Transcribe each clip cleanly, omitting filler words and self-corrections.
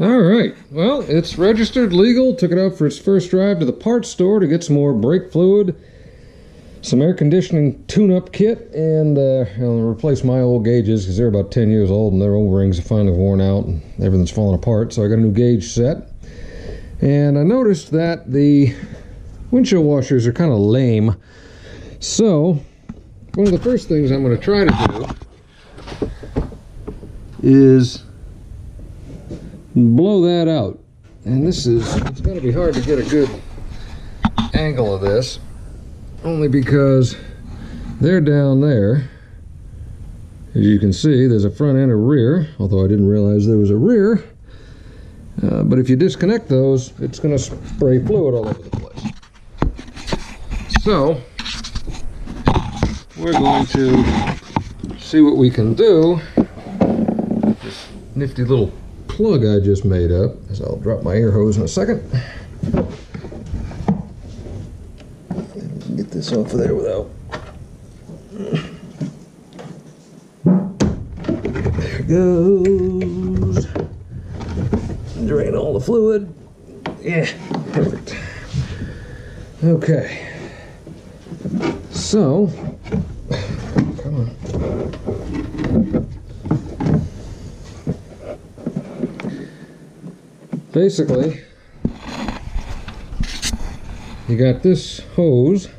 Alright, well, it's registered, legal, took it out for its first drive to the parts store to get some more brake fluid, some air conditioning tune-up kit, and I'll replace my old gauges because they're about 10 years old and their O-rings are finally worn out and everything's falling apart, so I got a new gauge set. And I noticed that the windshield washers are kind of lame, so one of the first things I'm going to try to do is blow that out. And it's going to be hard to get a good angle of this, only because they're down there. As you can see, there's a front and a rear, although I didn't realize there was a rear. But if you disconnect those, it's going to spray fluid all over the place. So we're going to see what we can do with this nifty little plug I just made up, as I'll drop my air hose in a second. Get this off of there without. There it goes. Drain all the fluid. Yeah, perfect. Okay. So, come on. Basically, you got this hose,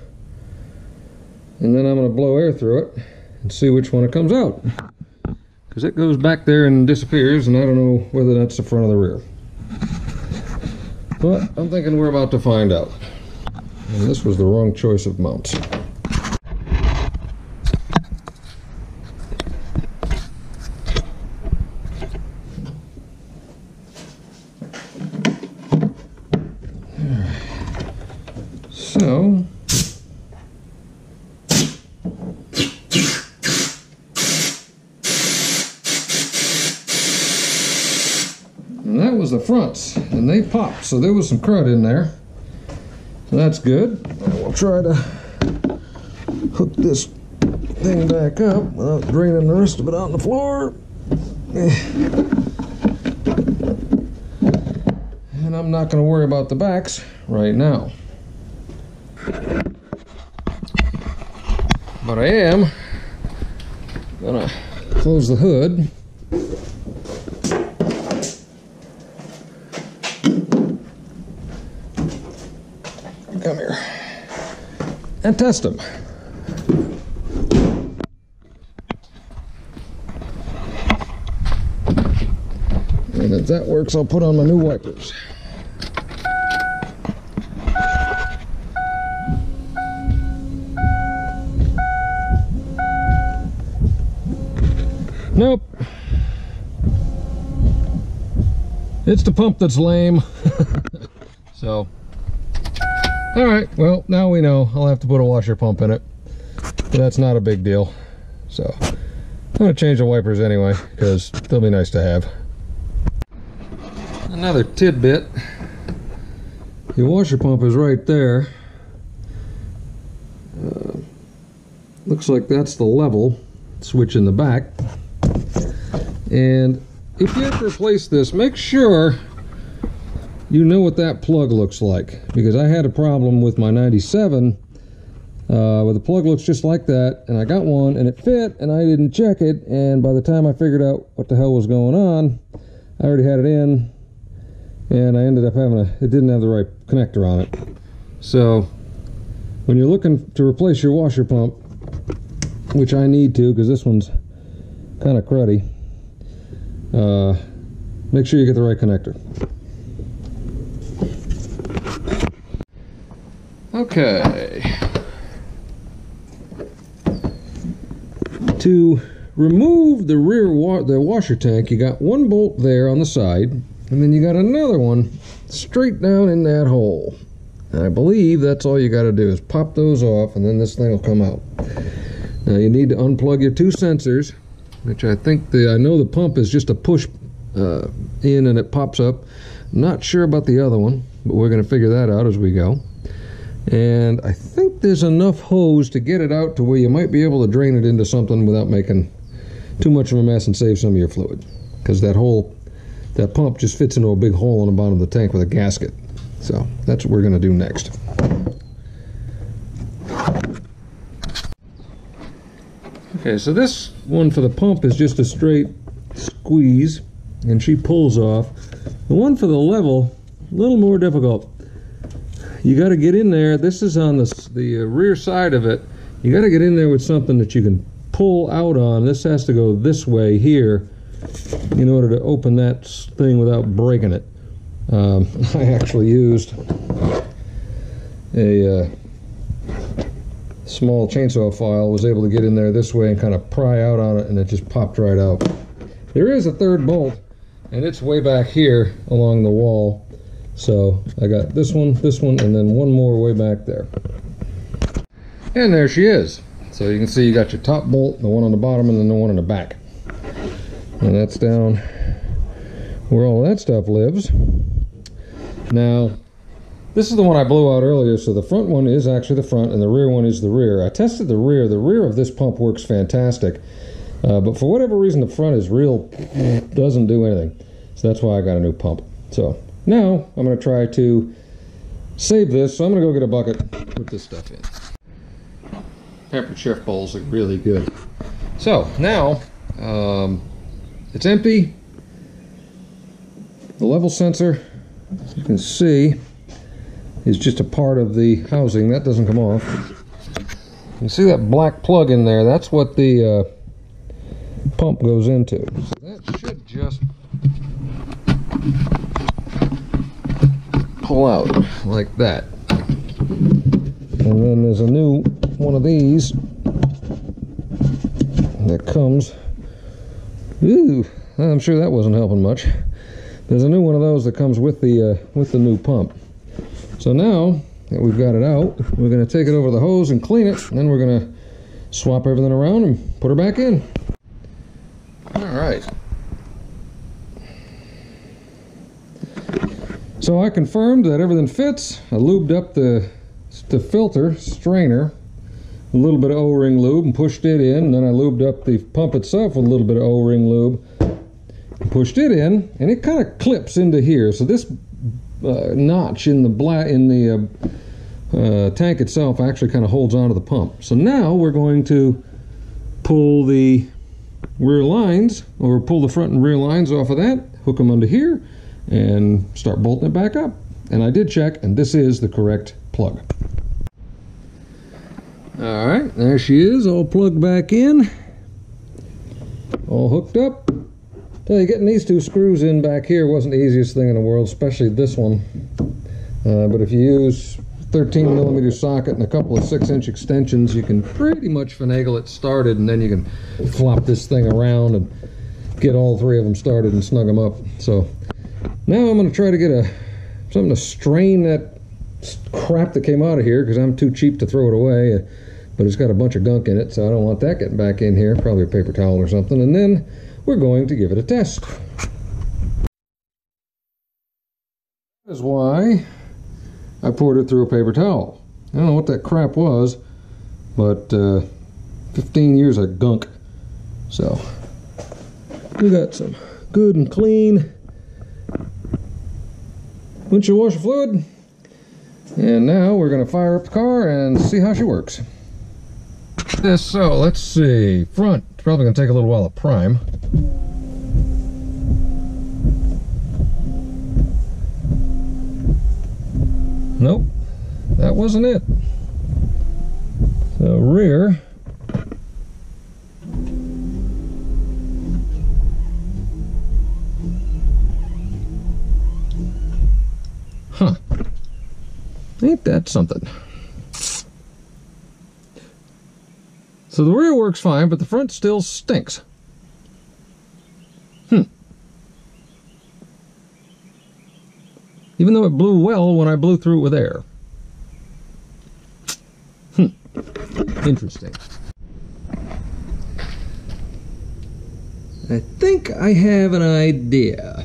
and then I'm going to blow air through it and see which one it comes out, because it goes back there and disappears, and I don't know whether that's the front or the rear. But I'm thinking we're about to find out. And this was the wrong choice of mounts. So, and that was the fronts, and they popped, so there was some crud in there. So that's good. And we'll try to hook this thing back up without draining the rest of it on the floor. And I'm not going to worry about the backs right now. But I am gonna close the hood. Come here and test them. And if that works, I'll put on my new wipers. Nope. It's the pump that's lame. So, alright, well, now we know. I'll have to put a washer pump in it. But that's not a big deal. So, I'm going to change the wipers anyway, because they'll be nice to have. Another tidbit. Your washer pump is right there. Looks like that's the level switch in the back. And if you have to replace this, make sure you know what that plug looks like, because I had a problem with my 97 where the plug looks just like that, and I got one and it fit and I didn't check it, and by the time I figured out what the hell was going on, I already had it in, and I ended up having it didn't have the right connector on it. So when you're looking to replace your washer pump, which I need to because this one's kind of cruddy, make sure you get the right connector. Okay. To remove the rear washer tank, you got one bolt there on the side, and then you got another one straight down in that hole. And I believe that's all you got to do is pop those off, and then this thing will come out. Now you need to unplug your two sensors, which I think I know the pump is just a push in and it pops up. I'm not sure about the other one, but we're going to figure that out as we go. And I think there's enough hose to get it out to where you might be able to drain it into something without making too much of a mess and save some of your fluid, because that whole that pump just fits into a big hole in the bottom of the tank with a gasket. So that's what we're going to do next. Okay, so this one for the pump is just a straight squeeze, and she pulls off. The one for the level, a little more difficult. You got to get in there. This is on the rear side of it. You got to get in there with something that you can pull out on. This has to go this way here in order to open that thing without breaking it. I actually used a small chainsaw file, was able to get in there this way and kind of pry out on it, and it just popped right out. There is a third bolt, and it's way back here along the wall. So I got this one, and then one more way back there. And there she is. So you can see you got your top bolt, the one on the bottom, and then the one on the back. And that's down where all that stuff lives. Now, this is the one I blew out earlier, so the front one is actually the front and the rear one is the rear. I tested the rear. The rear of this pump works fantastic, but for whatever reason the front is real, doesn't do anything. So that's why I got a new pump. So now I'm going to try to save this, so I'm going to go get a bucket, put this stuff in. Pampered Chef bowls look really good. So now it's empty. The level sensor, as you can see, is just a part of the housing. That doesn't come off. You can see that black plug in there. That's what the pump goes into. So that should just pull out like that. And then there's a new one of these that comes. Ooh, I'm sure that wasn't helping much. There's a new one of those that comes with the new pump. So now that we've got it out, we're going to take it over the hose and clean it, and then we're going to swap everything around and put her back in. All right. So I confirmed that everything fits. I lubed up the filter strainer, a little bit of O-ring lube, and pushed it in. And then I lubed up the pump itself with a little bit of O-ring lube, and pushed it in, and it kind of clips into here. So this notch in the tank itself actually kind of holds onto the pump. So now we're going to pull the rear lines, or pull the front and rear lines off of that, hook them under here, and start bolting it back up. And I did check, and this is the correct plug. All right, there she is, all plugged back in, all hooked up. Tell you, getting these two screws in back here wasn't the easiest thing in the world, especially this one. But if you use 13mm socket and a couple of 6-inch extensions, you can pretty much finagle it started, and then you can flop this thing around and get all three of them started and snug them up. So now I'm going to try to get something to strain that crap that came out of here, because I'm too cheap to throw it away. But it's got a bunch of gunk in it, so I don't want that getting back in here. Probably a paper towel or something. And then we're going to give it a test. That is why I poured it through a paper towel. I don't know what that crap was, but 15 years of gunk. So we got some good and clean windshield washer fluid. And now we're going to fire up the car and see how she works. So let's see. Front, it's probably going to take a little while to prime. Nope, that wasn't it. So rear, huh, ain't that something. So the rear works fine, but the front still stinks. Even though it blew well when I blew through it with air. Interesting. I think I have an idea.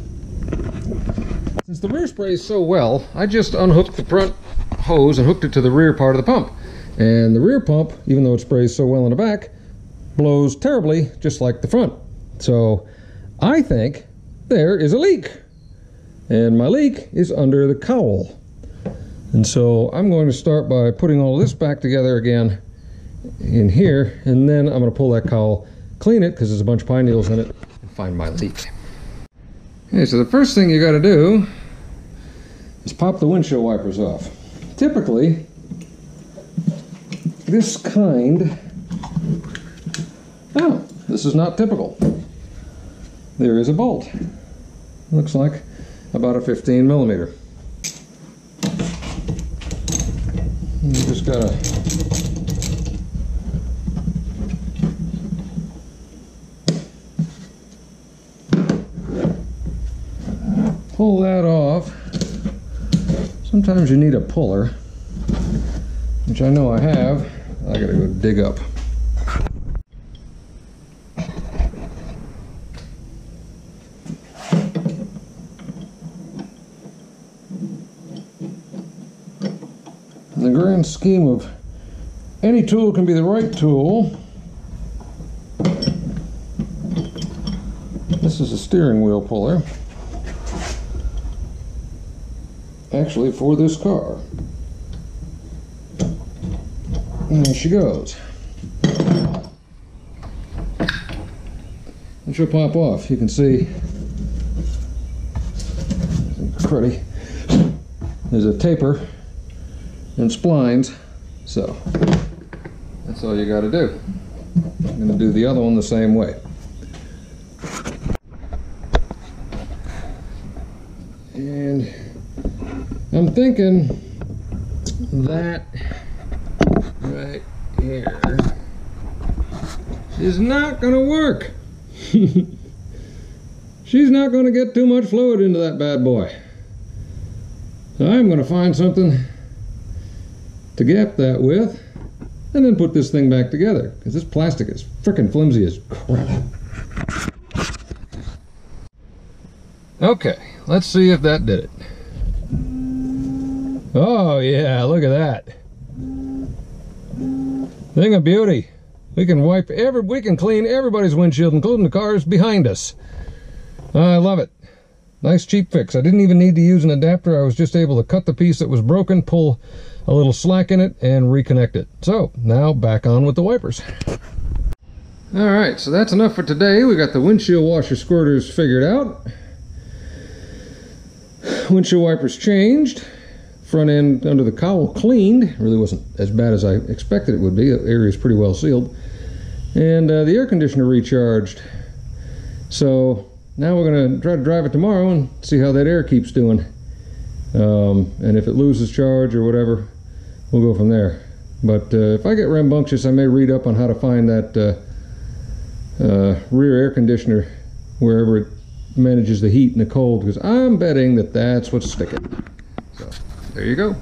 Since the rear sprays so well, I just unhooked the front hose and hooked it to the rear part of the pump. And the rear pump, even though it sprays so well in the back, blows terribly, just like the front. So I think there is a leak. And my leak is under the cowl. And so I'm going to start by putting all this back together again in here, and then I'm going to pull that cowl, clean it because there's a bunch of pine needles in it, and find my leak. Okay, so the first thing you got to do is pop the windshield wipers off. Typically, this kind... Oh, this is not typical. There is a bolt. Looks like about a 15 millimeter. You just gotta pull that off. Sometimes you need a puller, which I know I have. I gotta go dig up. In the grand scheme of any tool can be the right tool, this is a steering wheel puller, actually for this car. And there she goes. And she'll pop off. You can see, pretty, there's a taper and splines, so that's all you got to do. I'm going to do the other one the same way. And I'm thinking that right here is not going to work. She's not going to get too much fluid into that bad boy. So I'm going to find something to gap that with, and then put this thing back together, because this plastic is frickin' flimsy as crap. Okay, let's see if that did it. Oh yeah, look at that. Thing of beauty. We can clean everybody's windshield, including the cars behind us. I love it. Nice cheap fix. I didn't even need to use an adapter. I was just able to cut the piece that was broken, pull a little slack in it, and reconnect it. So now back on with the wipers. Alright, so that's enough for today. We got the windshield washer squirters figured out. Windshield wipers changed. Front end under the cowl cleaned. Really wasn't as bad as I expected it would be. The area is pretty well sealed. And the air conditioner recharged. So now we're going to try to drive it tomorrow and see how that air keeps doing. And if it loses charge or whatever, we'll go from there. But if I get rambunctious, I may read up on how to find that rear air conditioner wherever it manages the heat and the cold, because I'm betting that that's what's sticking. So there you go.